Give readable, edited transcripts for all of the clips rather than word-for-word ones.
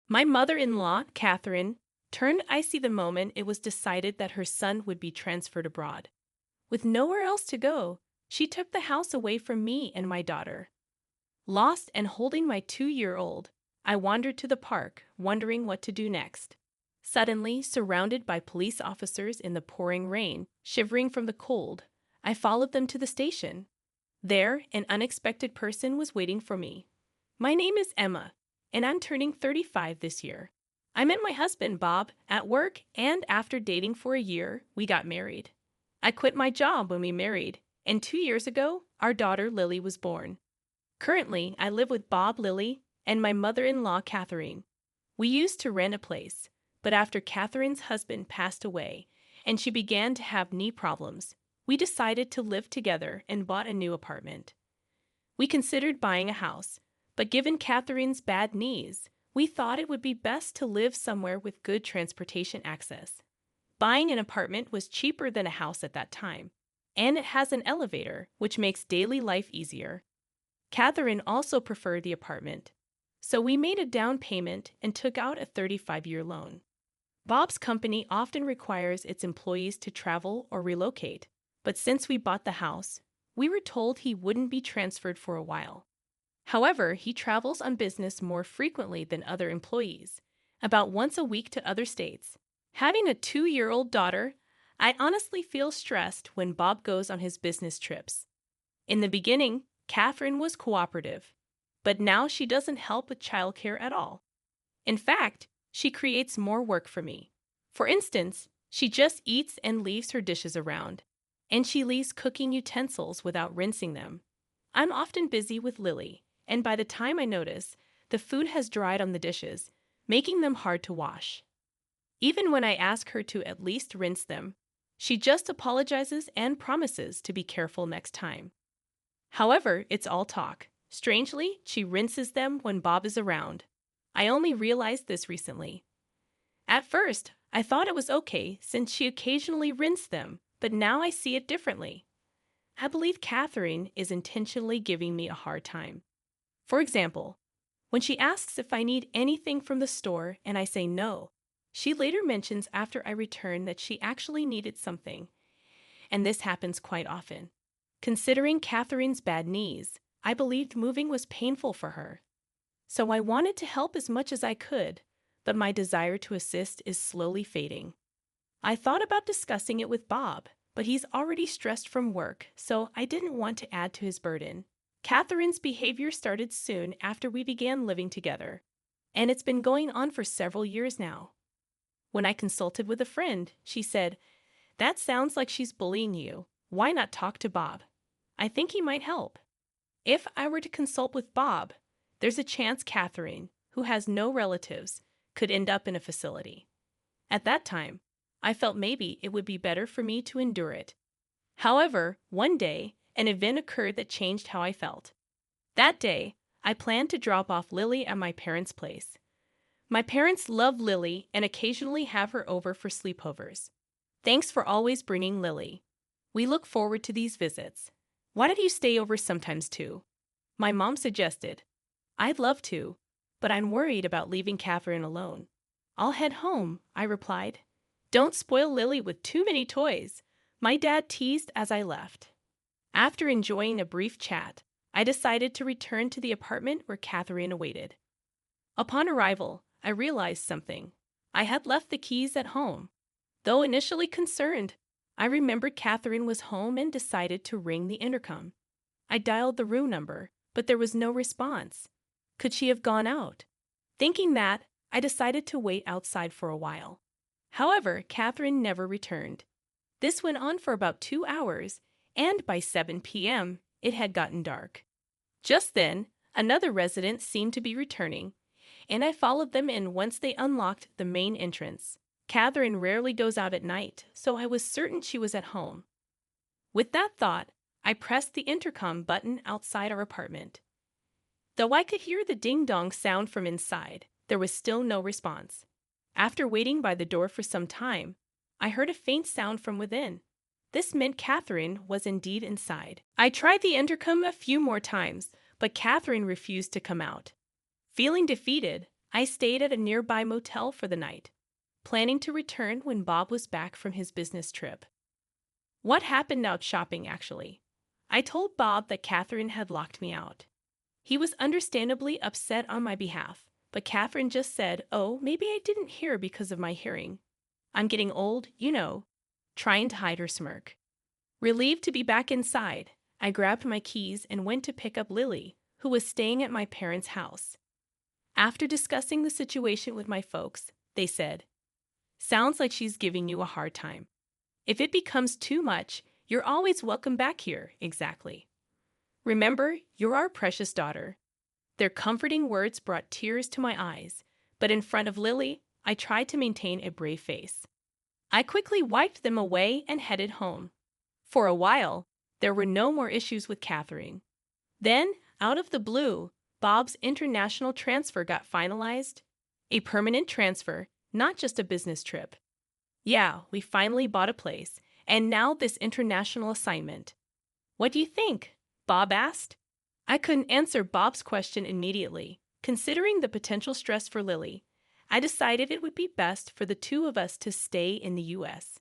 My mother-in-law, Catherine, turned icy the moment it was decided that her son would be transferred abroad. With nowhere else to go, she took the house away from me and my daughter. Lost and holding my 2-year-old, I wandered to the park, wondering what to do next. Suddenly, surrounded by police officers in the pouring rain, shivering from the cold, I followed them to the station. There, an unexpected person was waiting for me. My name is Emma, and I'm turning 35 this year. I met my husband, Bob, at work, and after dating for a year, we got married. I quit my job when we married, and 2 years ago, our daughter Lily was born. Currently, I live with Bob, Lily, and my mother-in-law, Catherine. We used to rent a place, but after Catherine's husband passed away and she began to have knee problems, we decided to live together and bought a new apartment. We considered buying a house, but given Catherine's bad knees, we thought it would be best to live somewhere with good transportation access. Buying an apartment was cheaper than a house at that time, and it has an elevator, which makes daily life easier. Catherine also preferred the apartment, so we made a down payment and took out a 35-year loan. Bob's company often requires its employees to travel or relocate, but since we bought the house, we were told he wouldn't be transferred for a while. However, he travels on business more frequently than other employees, about once a week to other states. Having a 2-year-old daughter, I honestly feel stressed when Bob goes on his business trips. In the beginning, Catherine was cooperative, but now she doesn't help with childcare at all. In fact, she creates more work for me. For instance, she just eats and leaves her dishes around, and she leaves cooking utensils without rinsing them. I'm often busy with Lily, and by the time I notice, the food has dried on the dishes, making them hard to wash. Even when I ask her to at least rinse them, she just apologizes and promises to be careful next time. However, it's all talk. Strangely, she rinses them when Bob is around. I only realized this recently. At first, I thought it was okay since she occasionally rinsed them, but now I see it differently. I believe Catherine is intentionally giving me a hard time. For example, when she asks if I need anything from the store and I say no, she later mentions after I return that she actually needed something, and this happens quite often. Considering Catherine's bad knees, I believed moving was painful for her. So I wanted to help as much as I could, but my desire to assist is slowly fading. I thought about discussing it with Bob, but he's already stressed from work, so I didn't want to add to his burden. Catherine's behavior started soon after we began living together, and it's been going on for several years now. When I consulted with a friend, she said, "That sounds like she's bullying you. Why not talk to Bob? I think he might help." If I were to consult with Bob, there's a chance Catherine, who has no relatives, could end up in a facility. At that time, I felt maybe it would be better for me to endure it. However, one day, an event occurred that changed how I felt. That day, I planned to drop off Lily at my parents' place. My parents love Lily and occasionally have her over for sleepovers. Thanks for always bringing Lily. We look forward to these visits. Why don't you stay over sometimes too? My mom suggested. I'd love to, but I'm worried about leaving Catherine alone. I'll head home, I replied. Don't spoil Lily with too many toys, my dad teased as I left. After enjoying a brief chat, I decided to return to the apartment where Catherine awaited. Upon arrival, I realized something. I had left the keys at home. Though initially concerned, I remembered Catherine was home and decided to ring the intercom. I dialed the room number, but there was no response. Could she have gone out? Thinking that, I decided to wait outside for a while. However, Catherine never returned. This went on for about 2 hours, and by 7 p.m., it had gotten dark. Just then, another resident seemed to be returning, and I followed them in once they unlocked the main entrance. Catherine rarely goes out at night, so I was certain she was at home. With that thought, I pressed the intercom button outside our apartment. Though I could hear the ding-dong sound from inside, there was still no response. After waiting by the door for some time, I heard a faint sound from within. This meant Catherine was indeed inside. I tried the intercom a few more times, but Catherine refused to come out. Feeling defeated, I stayed at a nearby motel for the night, planning to return when Bob was back from his business trip. What happened out shopping, actually? I told Bob that Catherine had locked me out. He was understandably upset on my behalf, but Catherine just said, "Oh, maybe I didn't hear because of my hearing. I'm getting old, you know," trying to hide her smirk. Relieved to be back inside, I grabbed my keys and went to pick up Lily, who was staying at my parents' house. After discussing the situation with my folks, they said, "Sounds like she's giving you a hard time. If it becomes too much, you're always welcome back here." Exactly. "Remember, you're our precious daughter." Their comforting words brought tears to my eyes, but in front of Lily, I tried to maintain a brave face. I quickly wiped them away and headed home. For a while, there were no more issues with Catherine. Then, out of the blue, Bob's international transfer got finalized. A permanent transfer, not just a business trip. Yeah, we finally bought a place, and now this international assignment. "What do you think?" Bob asked. I couldn't answer Bob's question immediately. Considering the potential stress for Lily, I decided it would be best for the two of us to stay in the U.S.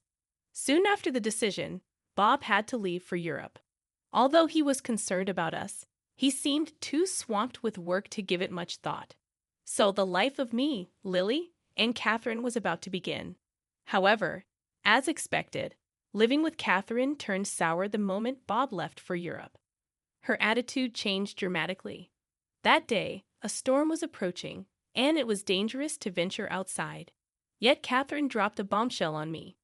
Soon after the decision, Bob had to leave for Europe. Although he was concerned about us, he seemed too swamped with work to give it much thought. So the life of me, Lily, and Catherine was about to begin. However, as expected, living with Catherine turned sour the moment Bob left for Europe. Her attitude changed dramatically. That day, a storm was approaching, and it was dangerous to venture outside. Yet Catherine dropped a bombshell on me.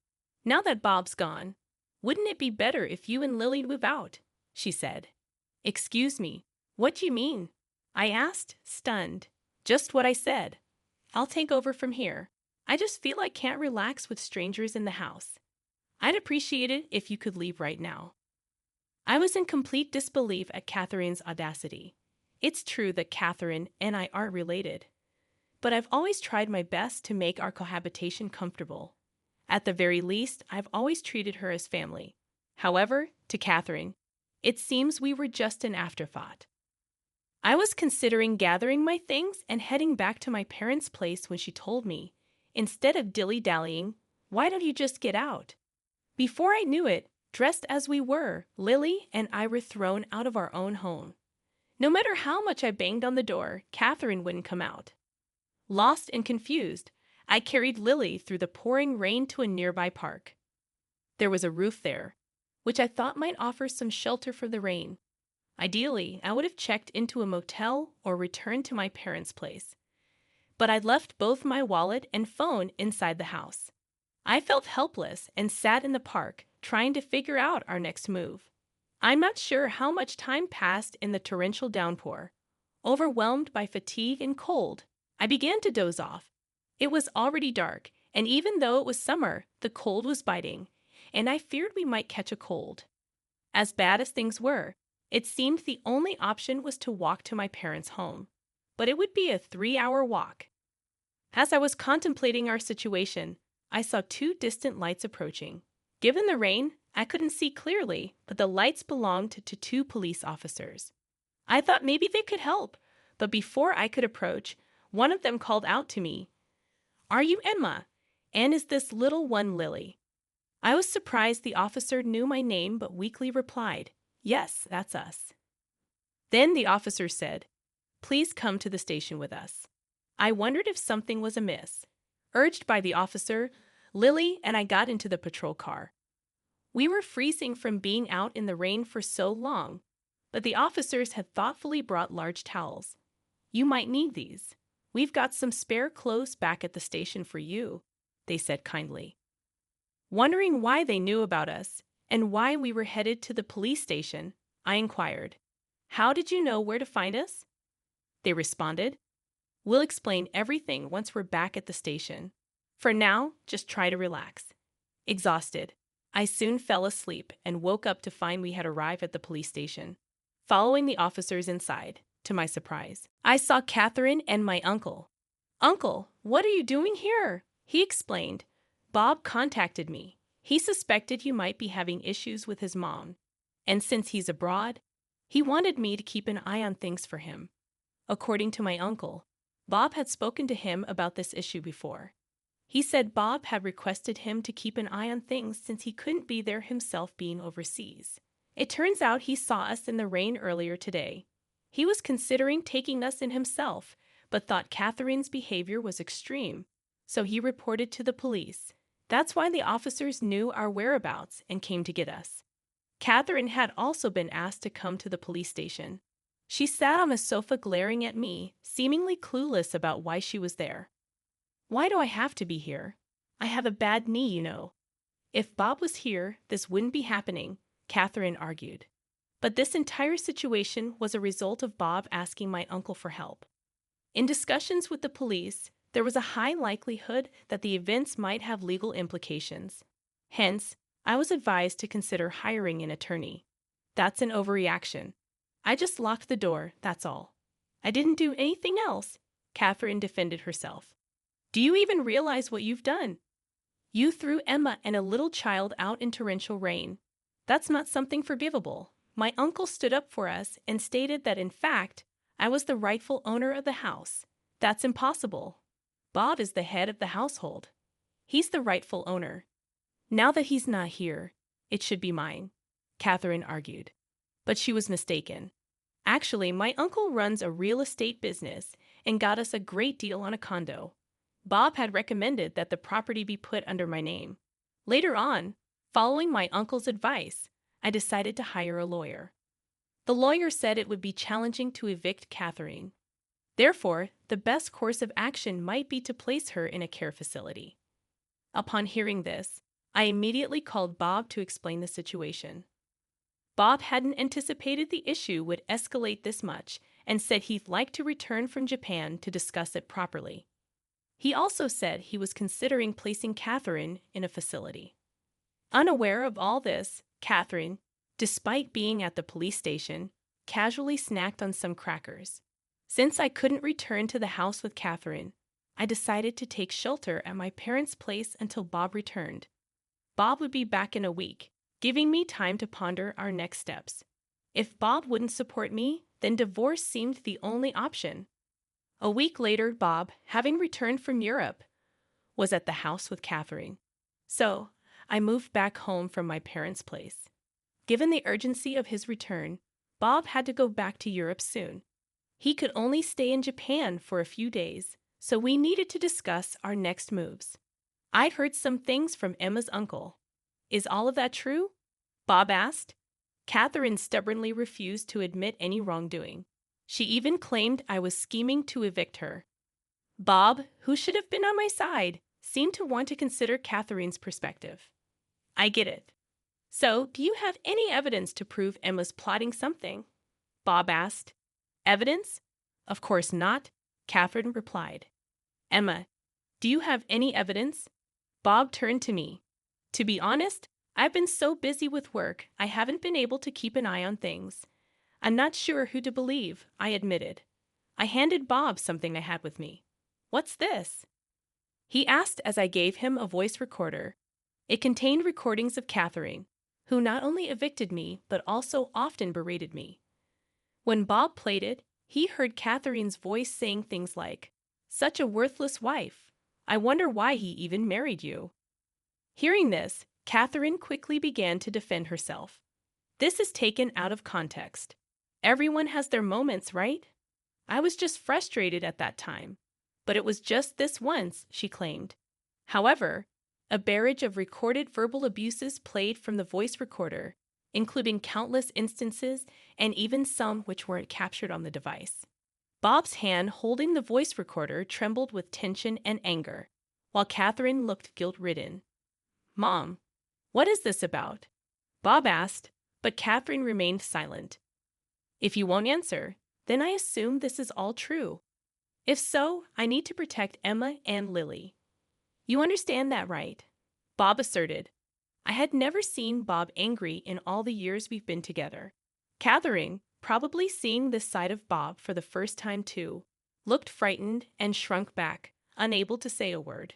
"Now that Bob's gone, wouldn't it be better if you and Lily move out?" she said. "Excuse me, what do you mean?" I asked, stunned. "Just what I said. I'll take over from here. I just feel I can't relax with strangers in the house. I'd appreciate it if you could leave right now." I was in complete disbelief at Catherine's audacity. It's true that Catherine and I aren't related, but I've always tried my best to make our cohabitation comfortable. At the very least, I've always treated her as family. However, to Catherine, it seems we were just an afterthought. I was considering gathering my things and heading back to my parents' place when she told me, "Instead of dilly-dallying, why don't you just get out?" Before I knew it, dressed as we were, Lily and I were thrown out of our own home. No matter how much I banged on the door, Catherine wouldn't come out. Lost and confused, I carried Lily through the pouring rain to a nearby park. There was a roof there, which I thought might offer some shelter from the rain. Ideally, I would have checked into a motel or returned to my parents' place. But I'd left both my wallet and phone inside the house. I felt helpless and sat in the park, trying to figure out our next move. I'm not sure how much time passed in the torrential downpour. Overwhelmed by fatigue and cold, I began to doze off. It was already dark, and even though it was summer, the cold was biting, and I feared we might catch a cold. As bad as things were, it seemed the only option was to walk to my parents' home. But it would be a 3-hour walk. As I was contemplating our situation, I saw 2 distant lights approaching. Given the rain, I couldn't see clearly, but the lights belonged to 2 police officers. I thought maybe they could help, but before I could approach, one of them called out to me, "Are you Emma? And is this little one Lily?" I was surprised the officer knew my name but weakly replied, "Yes, that's us." Then the officer said, "Please come to the station with us." I wondered if something was amiss. Urged by the officer, Lily and I got into the patrol car. We were freezing from being out in the rain for so long, but the officers had thoughtfully brought large towels. "You might need these. We've got some spare clothes back at the station for you," they said kindly. Wondering why they knew about us and why we were headed to the police station, I inquired, "How did you know where to find us?" They responded, "We'll explain everything once we're back at the station. For now, just try to relax." Exhausted, I soon fell asleep and woke up to find we had arrived at the police station. Following the officers inside, to my surprise, I saw Catherine and my uncle. "Uncle, what are you doing here?" He explained. "Bob contacted me. He suspected you might be having issues with his mom, and since he's abroad, he wanted me to keep an eye on things for him." According to my uncle, Bob had spoken to him about this issue before. He said Bob had requested him to keep an eye on things since he couldn't be there himself being overseas. It turns out he saw us in the rain earlier today. He was considering taking us in himself, but thought Catherine's behavior was extreme, so he reported to the police. That's why the officers knew our whereabouts and came to get us. Catherine had also been asked to come to the police station. She sat on a sofa glaring at me, seemingly clueless about why she was there. Why do I have to be here? I have a bad knee, you know. If Bob was here, this wouldn't be happening, Catherine argued. But this entire situation was a result of Bob asking my uncle for help. In discussions with the police, there was a high likelihood that the events might have legal implications. Hence, I was advised to consider hiring an attorney. That's an overreaction. I just locked the door, that's all. I didn't do anything else, Catherine defended herself. Do you even realize what you've done? You threw Emma and a little child out in torrential rain. That's not something forgivable. My uncle stood up for us and stated that, in fact, I was the rightful owner of the house. That's impossible. Bob is the head of the household. He's the rightful owner. Now that he's not here, it should be mine, Catherine argued. But she was mistaken. Actually, my uncle runs a real estate business and got us a great deal on a condo. Bob had recommended that the property be put under my name. Later on, following my uncle's advice, I decided to hire a lawyer. The lawyer said it would be challenging to evict Catherine. Therefore, the best course of action might be to place her in a care facility. Upon hearing this, I immediately called Bob to explain the situation. Bob hadn't anticipated the issue would escalate this much and said he'd like to return from Japan to discuss it properly. He also said he was considering placing Catherine in a facility. Unaware of all this, Catherine, despite being at the police station, casually snacked on some crackers. Since I couldn't return to the house with Catherine, I decided to take shelter at my parents' place until Bob returned. Bob would be back in a week, giving me time to ponder our next steps. If Bob wouldn't support me, then divorce seemed the only option. A week later, Bob, having returned from Europe, was at the house with Catherine. So, I moved back home from my parents' place. Given the urgency of his return, Bob had to go back to Europe soon. He could only stay in Japan for a few days, so we needed to discuss our next moves. I'd heard some things from Emma's uncle. Is all of that true? Bob asked. Catherine stubbornly refused to admit any wrongdoing. She even claimed I was scheming to evict her. Bob, who should have been on my side, seemed to want to consider Catherine's perspective. I get it. So, do you have any evidence to prove Emma's plotting something? Bob asked. Evidence? Of course not, Catherine replied. Emma, do you have any evidence? Bob turned to me. To be honest, I've been so busy with work, I haven't been able to keep an eye on things. I'm not sure who to believe, I admitted. I handed Bob something I had with me. What's this? He asked as I gave him a voice recorder. It contained recordings of Catherine, who not only evicted me, but also often berated me. When Bob played it, he heard Catherine's voice saying things like, "Such a worthless wife. I wonder why he even married you." Hearing this, Catherine quickly began to defend herself. This is taken out of context. Everyone has their moments, right? I was just frustrated at that time. But it was just this once, she claimed. However, a barrage of recorded verbal abuses played from the voice recorder, including countless instances and even some which weren't captured on the device. Bob's hand holding the voice recorder trembled with tension and anger, while Catherine looked guilt-ridden. Mom, what is this about? Bob asked, but Catherine remained silent. If you won't answer, then I assume this is all true. If so, I need to protect Emma and Lily. You understand that, right? Bob asserted. I had never seen Bob angry in all the years we've been together. Catherine, probably seeing this side of Bob for the first time too, looked frightened and shrunk back, unable to say a word.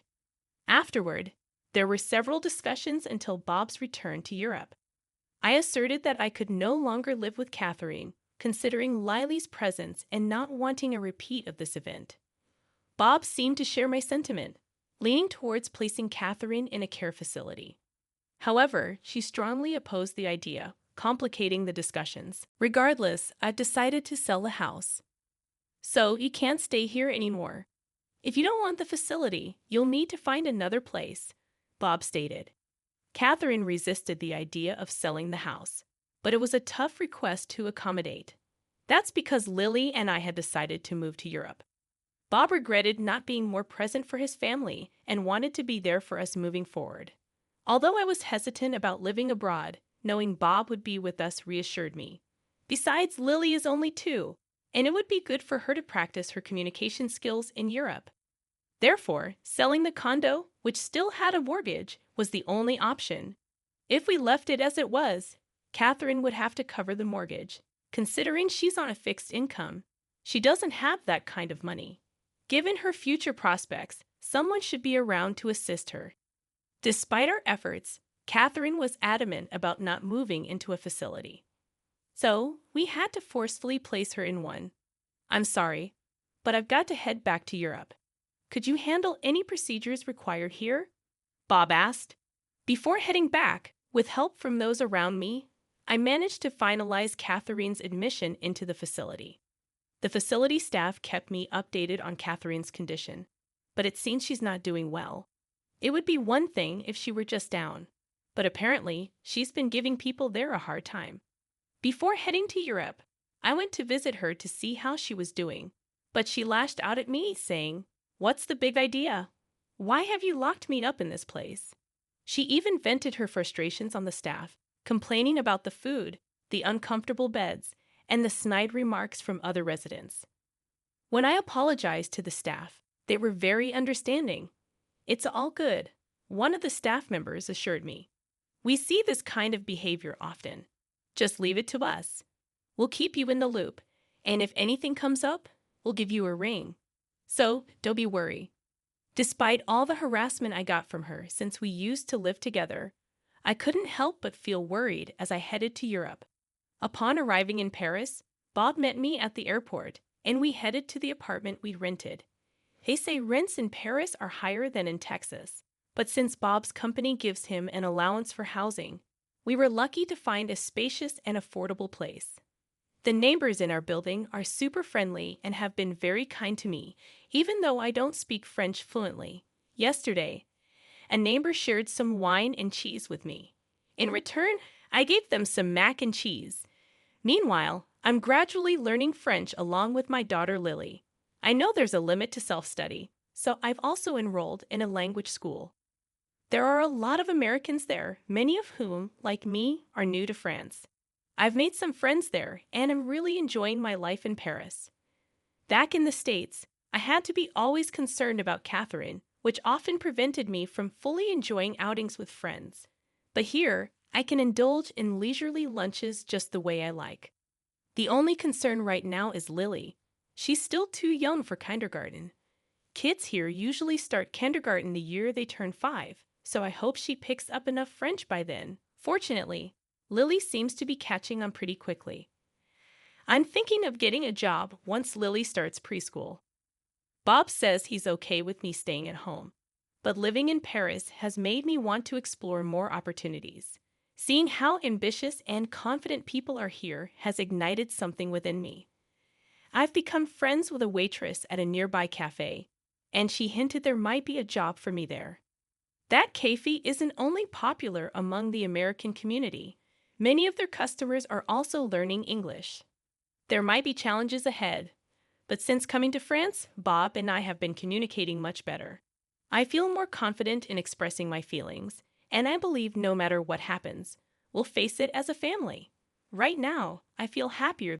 Afterward, there were several discussions until Bob's return to Europe. I asserted that I could no longer live with Catherine, considering Lily's presence and not wanting a repeat of this event. Bob seemed to share my sentiment, leaning towards placing Catherine in a care facility. However, she strongly opposed the idea, complicating the discussions. Regardless, I've decided to sell the house. So you can't stay here anymore. If you don't want the facility, you'll need to find another place, Bob stated. Catherine resisted the idea of selling the house, but it was a tough request to accommodate. That's because Lily and I had decided to move to Europe. Bob regretted not being more present for his family and wanted to be there for us moving forward. Although I was hesitant about living abroad, knowing Bob would be with us reassured me. Besides, Lily is only 2, and it would be good for her to practice her communication skills in Europe. Therefore, selling the condo, which still had a mortgage, was the only option. If we left it as it was, Catherine would have to cover the mortgage. Considering she's on a fixed income, she doesn't have that kind of money. Given her future prospects, someone should be around to assist her. Despite our efforts, Catherine was adamant about not moving into a facility. So, we had to forcefully place her in one. I'm sorry, but I've got to head back to Europe. Could you handle any procedures required here? Bob asked. Before heading back, with help from those around me, I managed to finalize Catherine's admission into the facility. The facility staff kept me updated on Catherine's condition, but it seems she's not doing well. It would be one thing if she were just down, but apparently she's been giving people there a hard time. Before heading to Europe, I went to visit her to see how she was doing, but she lashed out at me, saying, "What's the big idea? Why have you locked me up in this place?" She even vented her frustrations on the staff, complaining about the food, the uncomfortable beds, and the snide remarks from other residents. When I apologized to the staff, they were very understanding. "It's all good," one of the staff members assured me. "We see this kind of behavior often. Just leave it to us. We'll keep you in the loop, and if anything comes up, we'll give you a ring. So, don't be worried." Despite all the harassment I got from her since we used to live together, I couldn't help but feel worried as I headed to Europe. Upon arriving in Paris, Bob met me at the airport, and we headed to the apartment we'd rented. They say rents in Paris are higher than in Texas, but since Bob's company gives him an allowance for housing, we were lucky to find a spacious and affordable place. The neighbors in our building are super friendly and have been very kind to me, even though I don't speak French fluently. Yesterday, a neighbor shared some wine and cheese with me. In return, I gave them some mac and cheese. Meanwhile, I'm gradually learning French along with my daughter Lily. I know there's a limit to self-study, so I've also enrolled in a language school. There are a lot of Americans there, many of whom, like me, are new to France. I've made some friends there, and am really enjoying my life in Paris. Back in the States, I had to be always concerned about Catherine, which often prevented me from fully enjoying outings with friends. But here, I can indulge in leisurely lunches just the way I like. The only concern right now is Lily. She's still too young for kindergarten. Kids here usually start kindergarten the year they turn 5, so I hope she picks up enough French by then. Fortunately, Lily seems to be catching on pretty quickly. I'm thinking of getting a job once Lily starts preschool. Bob says he's okay with me staying at home, but living in Paris has made me want to explore more opportunities. Seeing how ambitious and confident people are here has ignited something within me. I've become friends with a waitress at a nearby cafe, and she hinted there might be a job for me there. That cafe isn't only popular among the American community. Many of their customers are also learning English. There might be challenges ahead, but since coming to France, Bob and I have been communicating much better. I feel more confident in expressing my feelings, and I believe no matter what happens, we'll face it as a family. Right now, I feel happier